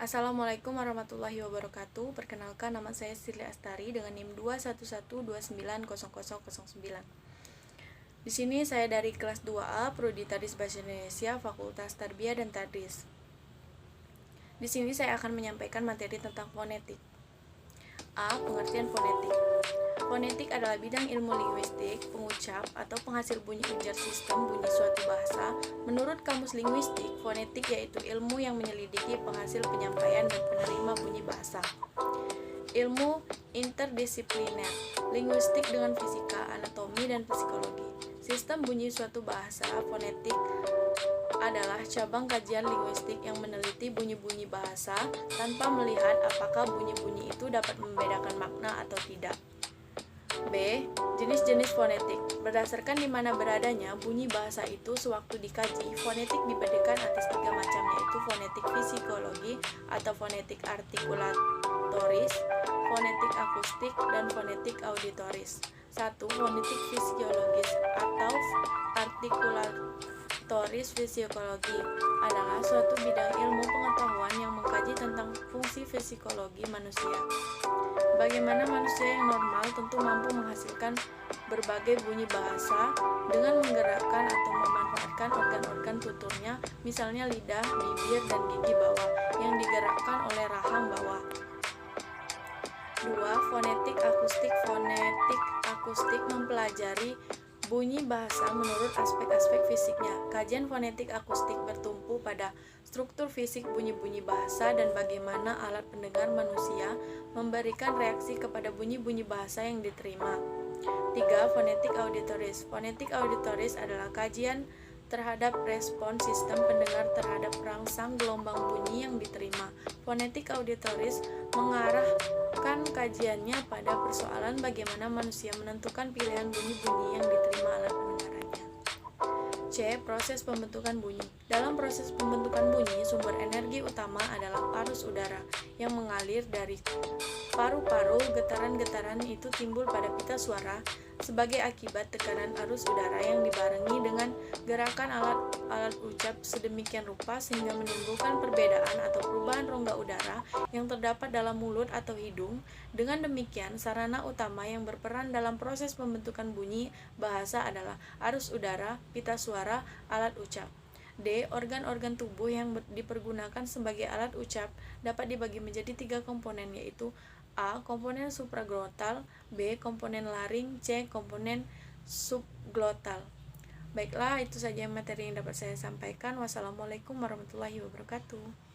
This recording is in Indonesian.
Assalamualaikum warahmatullahi wabarakatuh. Perkenalkan, nama saya Sirli Astari dengan NIM 211290009. Di sini saya dari kelas 2A, Prodi Tadris Bahasa Indonesia, Fakultas Tarbiyah dan Tadris. Di sini saya akan menyampaikan materi tentang fonetik. A. Pengertian fonetik. Fonetik adalah bidang ilmu linguistik, pengucap, atau penghasil bunyi ujar sistem bunyi suatu bahasa. Menurut Kamus Linguistik, fonetik yaitu ilmu yang menyelidiki penghasil penyampaian dan penerima bunyi bahasa. Ilmu interdisipliner, linguistik dengan fisika, anatomi, dan psikologi. Sistem bunyi suatu bahasa, fonetik adalah cabang kajian linguistik yang meneliti bunyi-bunyi bahasa tanpa melihat apakah bunyi-bunyi itu dapat membedakan makna atau tidak. B. Jenis-jenis fonetik. Berdasarkan di mana beradanya bunyi bahasa itu sewaktu dikaji, fonetik dibedakan atas 3 macam, yaitu fonetik fisikologi atau fonetik artikulatoris, fonetik akustik, dan fonetik auditoris. 1. Fonetik fisiologis atau artikulatoris fisikologi adalah suatu bidang ilmu pengetahuan yang mengkaji tentang fungsi fisikologi manusia. Bagaimana manusia yang normal tentu mampu menghasilkan berbagai bunyi bahasa dengan menggerakkan atau memanfaatkan organ-organ tuturnya, misalnya lidah, bibir, dan gigi bawah yang digerakkan oleh rahang bawah. 2. Fonetik akustik. Fonetik akustik mempelajari bunyi bahasa menurut aspek-aspek fisiknya. Kajian fonetik akustik bertumpu pada struktur fisik bunyi-bunyi bahasa dan bagaimana alat pendengar manusia memberikan reaksi kepada bunyi-bunyi bahasa yang diterima. 3. Fonetik auditoris. Fonetik auditoris adalah kajian terhadap respon sistem pendengar terhadap rangsang gelombang bunyi yang diterima. Fonetik auditoris mengarahkan kajiannya pada persoalan bagaimana manusia menentukan pilihan bunyi-bunyi yang diterima alat pendengarannya. C. Proses pembentukan bunyi. Dalam proses pembentukan bunyi, sumber energi utama adalah arus udara yang mengalir dari paru-paru. Getaran-getaran itu timbul pada pita suara sebagai akibat tekanan arus udara yang dibarengi dengan gerakan alat ucap sedemikian rupa sehingga menimbulkan perbedaan atau perubahan rongga udara yang terdapat dalam mulut atau hidung. Dengan demikian, sarana utama yang berperan dalam proses pembentukan bunyi bahasa adalah arus udara, pita suara, alat ucap. D. Organ-organ tubuh yang dipergunakan sebagai alat ucap dapat dibagi menjadi 3 komponen, yaitu A. Komponen supraglotal, B. Komponen laring, C. Komponen subglotal. Baiklah, itu saja materi yang dapat saya sampaikan. Wassalamualaikum warahmatullahi wabarakatuh.